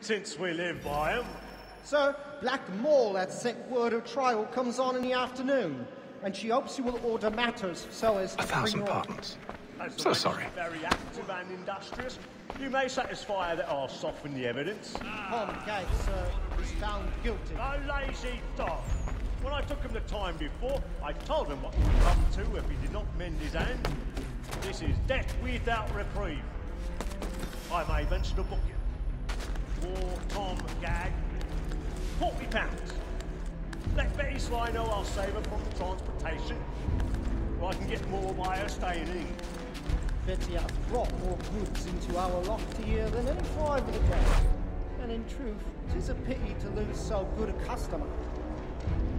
Since we live by 'em. Sir, Black Mole had sent word her trial comes on in the afternoon, and she hopes you will order matters so as to 1,000 pardons. So sorry. Very active and industrious. You may satisfy that I'll soften the evidence. Tom Gates, sir, is found guilty. A lazy dog. When I took him the time before, I told him what would come to if he did not mend his hand. This is death without reprieve. I may venture to book you. War Tom Gag. £40. Let Betty Sly know I'll save her from the transportation. Or I can get more by her staying in. Betty has brought more goods into our loft here than any 5 of the gang. And in truth, 'tis a pity to lose so good a customer.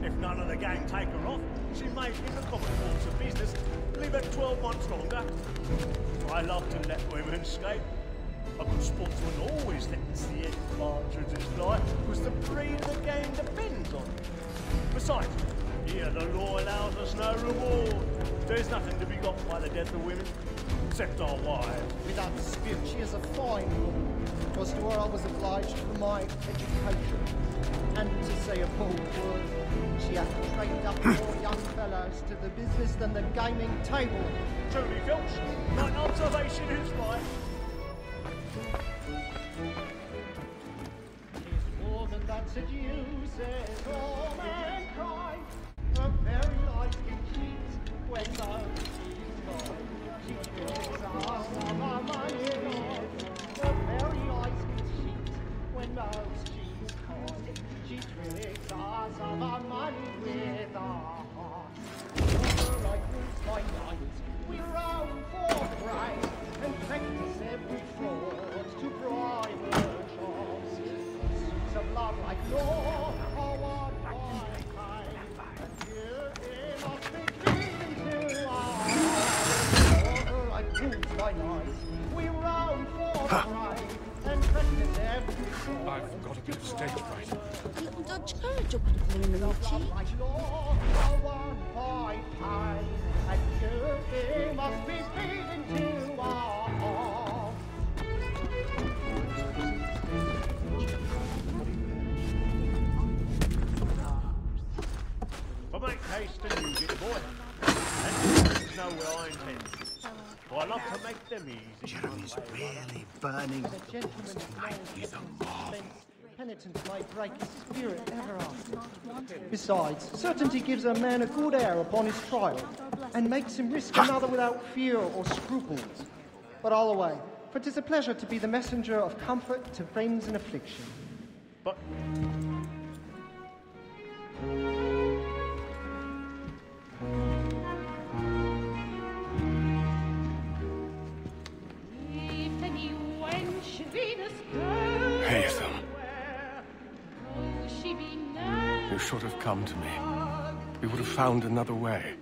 If none of the gang take her off, she may, in the common course of business, leave her 12 months longer. I love to let women escape. A good sportsman always lets the head partridges fly, because the breed of the game depends on it. Besides, here the law allows us no reward. There's nothing to be got by the death of women, except our wives. Without dispute, she is a fine woman, because to her I was obliged for my education. And to say a bold word, she hath trained up more young fellows to the business than the gaming table. Truly, Filch, my observation is right. This woman that seduces all mankind, her very life can cheat when those she's gone. She tricks us of our money, her very eyes can cheat when those she's caught. She tricks us of our money with our hearts. Over like roots by night, we roam for prey and practice every fraud to bribe her charms. Suits of love like law are won by time, and here it must be driven to our hearts. Over like roots by night, we roam for prey and practice every fraud. I've got a bit of stage fright. People dodge courage up at calling me naughty. Like law are won by time, and here it must be driven to our hearts. But make haste and use it, boy. And you know where I intend. For I love to make them easy. Jeremy's really burning The gentleman tonight with a mob. Penitence may break his spirit ever after. Besides, certainty gives a man a good air upon his trial, and makes him risk another without fear or scruples. But all away, for 'tis a pleasure to be the messenger of comfort to friends in affliction. But Haytham, you should have come to me. We would have found another way.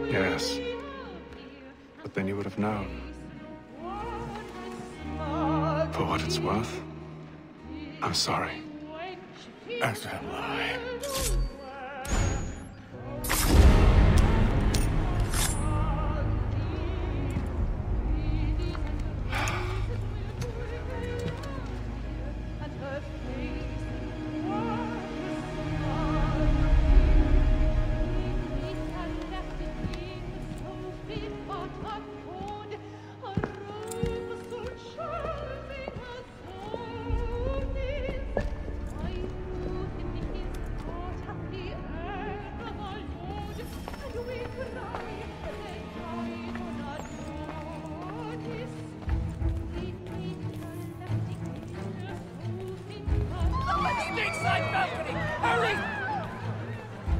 Yes, but then you would have known. For what it's worth, I'm sorry. As am I.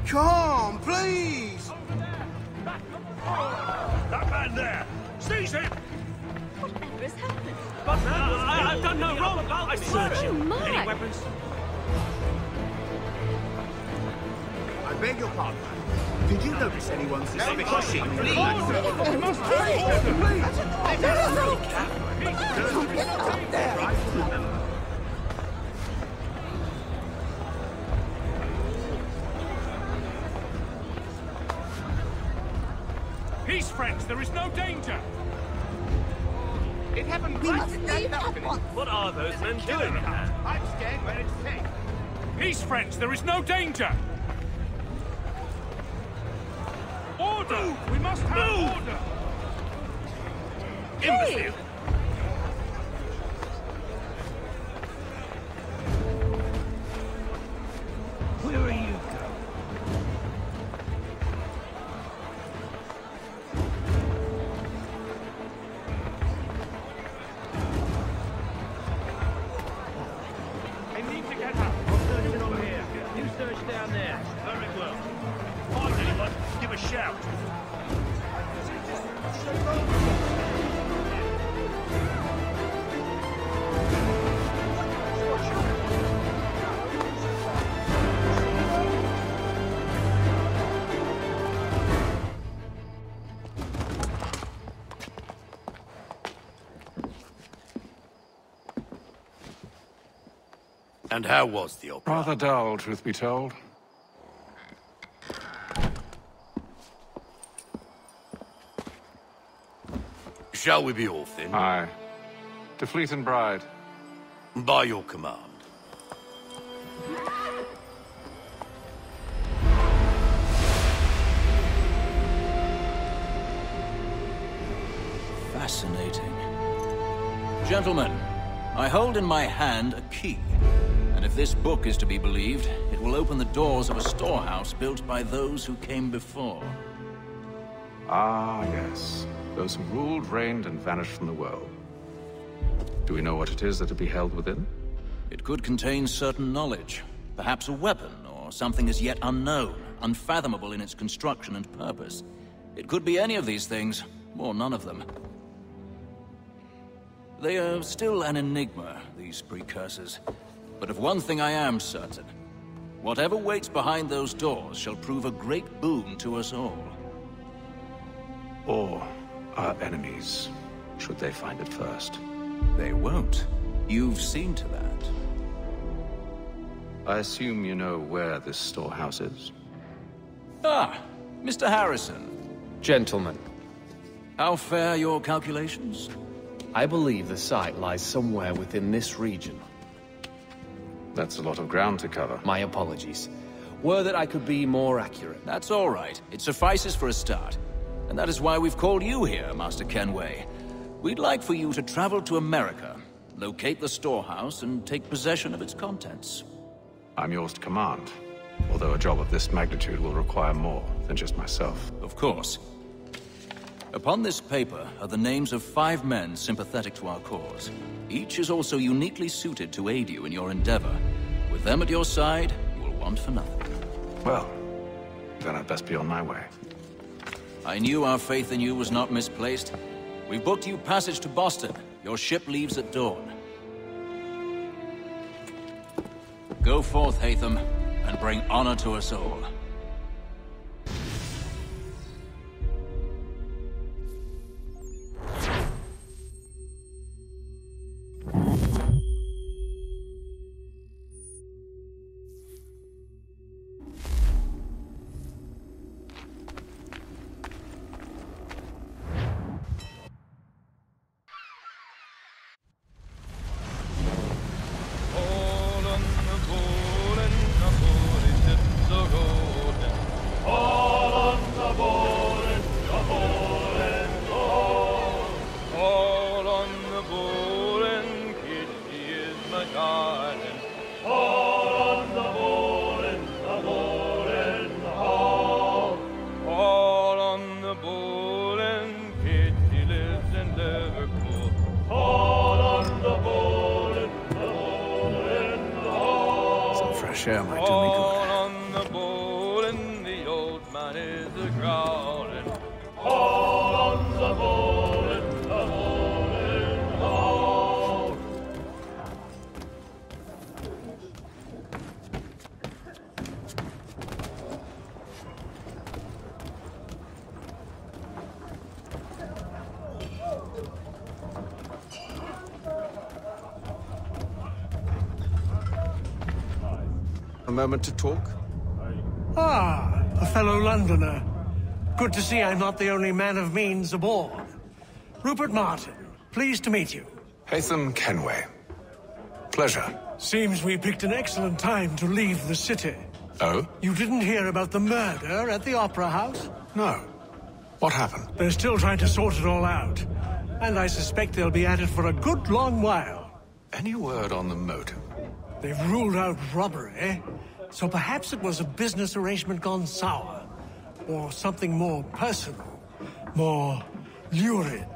Come, please! that man there, seize him! Whatever has happened? But I've done no wrong. I swear Oh, you. my. Any weapons? I beg your pardon. Did you notice anyone suspicious? Peace, friends, there is no danger. It happened We right must in leave that at balcony. once. What are those men doing in there? I'm staying where it's safe. Peace, friends. There is no danger. Order! We must have order! Imbecile! Where are you going? I need to get up. I'll search it over here. You search down there. Very well. Find anyone, give a shout. And how was the opera? Rather dull, truth be told. Shall we be off then? Aye. To Fleet and Bride. By your command. Fascinating. Gentlemen, I hold in my hand a key. And if this book is to be believed, it will open the doors of a storehouse built by those who came before. Ah, yes. Those who ruled, reigned, and vanished from the world. Do we know what it is that to be held within? It could contain certain knowledge. Perhaps a weapon, or something as yet unknown, unfathomable in its construction and purpose. It could be any of these things, or none of them. They are still an enigma, these precursors. But of one thing I am certain. Whatever waits behind those doors shall prove a great boon to us all. Or our enemies, should they find it first. They won't. You've seen to that. I assume you know where this storehouse is? Ah, Mr. Harrison. Gentlemen, How fare your calculations? I believe the site lies somewhere within this region. That's a lot of ground to cover. My apologies. Were that I could be more accurate. That's all right. It suffices for a start. And that is why we've called you here, Master Kenway. We'd like for you to travel to America, locate the storehouse, and take possession of its contents. I'm yours to command, although a job of this magnitude will require more than just myself. Of course. Upon this paper are the names of 5 men sympathetic to our cause. Each is also uniquely suited to aid you in your endeavor. With them at your side, you will want for nothing. Well, then I'd best be on my way. I knew our faith in you was not misplaced. We've booked you passage to Boston. Your ship leaves at dawn. Go forth, Hatham, and bring honor to us all. Share might do me good. On the bowl and the old man is a-growling. All on the bowl and the bowl and the hall. A moment to talk? Ah, a fellow Londoner. Good to see I'm not the only man of means aboard. Rupert Martin, Pleased to meet you. Haytham Kenway. Pleasure. Seems we picked an excellent time to leave the city. Oh? You didn't hear about the murder at the Opera House? No. What happened? They're still trying to sort it all out. And I suspect they'll be at it for a good long while. Any word on the motive? They've ruled out robbery, so perhaps it was a business arrangement gone sour. Or something more personal, more lurid.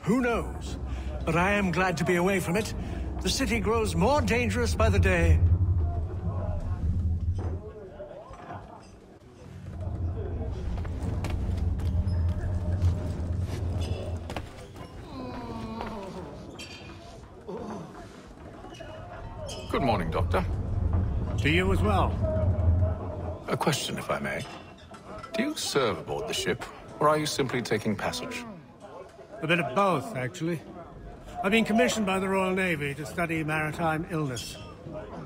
Who knows? But I am glad to be away from it. The city grows more dangerous by the day. Good morning, Doctor. To you as well. A question, if I may. Do you serve aboard the ship, or are you simply taking passage? A bit of both, actually. I've been commissioned by the Royal Navy to study maritime illness.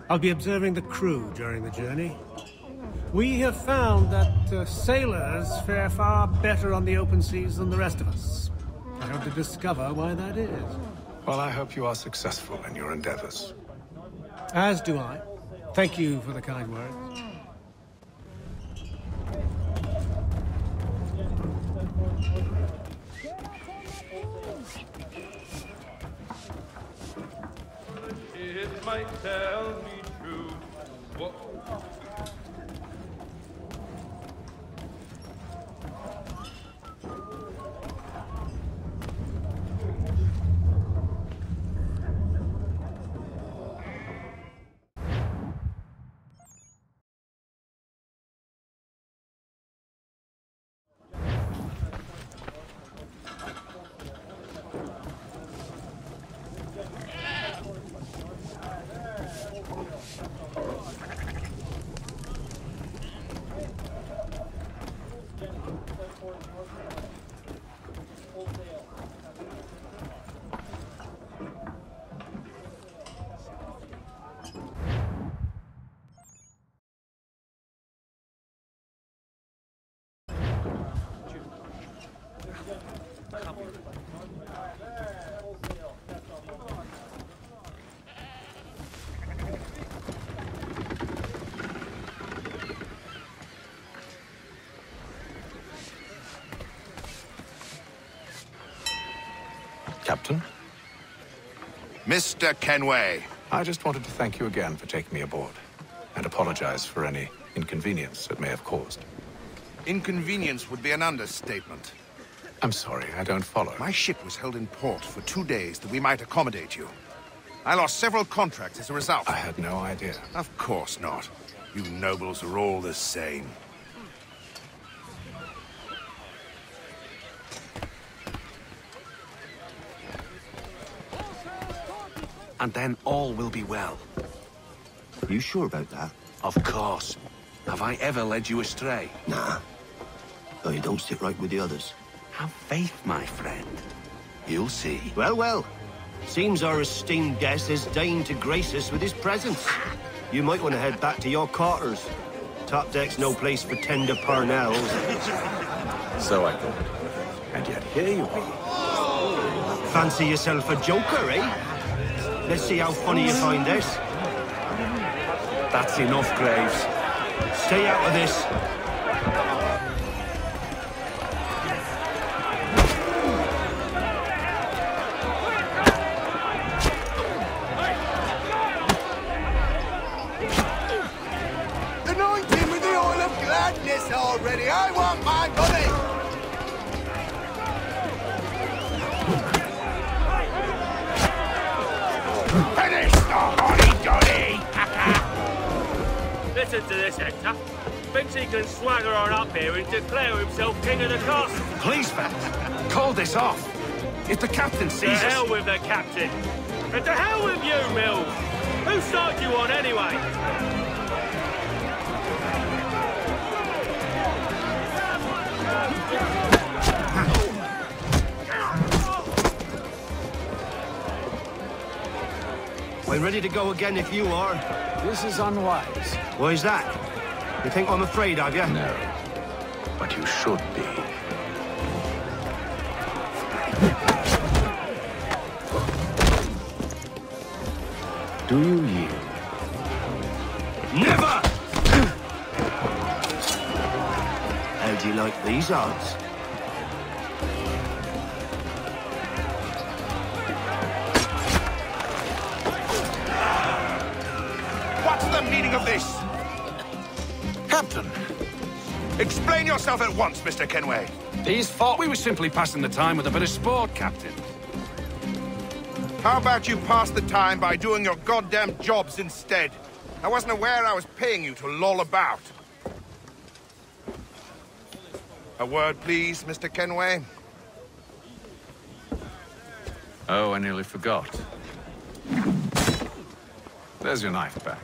I'll be observing the crew during the journey. We have found that sailors fare far better on the open seas than the rest of us. I hope to discover why that is. Well, I hope you are successful in your endeavors. As do I. Thank you for the kind words. It might tell me true. What? Captain? Mr. Kenway. I just wanted to thank you again for taking me aboard, and apologize for any inconvenience it may have caused. Inconvenience would be an understatement. I'm sorry, I don't follow. My ship was held in port for 2 days that we might accommodate you. I lost several contracts as a result. I had no idea. Of course not. You nobles are all the same. And then all will be well. Are you sure about that? Of course. Have I ever led you astray? Nah. Oh, you don't stick right with the others. Have faith, my friend. You'll see. Well, well. Seems our esteemed guest has deigned to grace us with his presence. You might want to head back to your quarters. Top deck's no place for tender parnells. So I thought. And yet here you are. Fancy yourself a joker, eh? Let's see how funny you find this. That's enough, Graves. Stay out of this. Anoint him with the oil of gladness already. I want my money. Finish the hoddy-doddy! Listen to this, Hector. Thinks he can swagger on up here and declare himself king of the castle. Please, Vet. Call this off. If the captain sees us... To hell with the captain. And to hell with you, Mills. Who started you on anyway? I'm ready to go again if you are. This is unwise. Why is that? You think I'm afraid of you? No. But you should be. Do you yield? Never! How do you like these odds? What's the meaning of this? Captain, explain yourself at once, Mr. Kenway. These thought we were simply passing the time with a bit of sport, Captain. How about you pass the time by doing your goddamn jobs instead? I wasn't aware I was paying you to loll about. A word, please, Mr. Kenway. Oh, I nearly forgot. There's your knife back.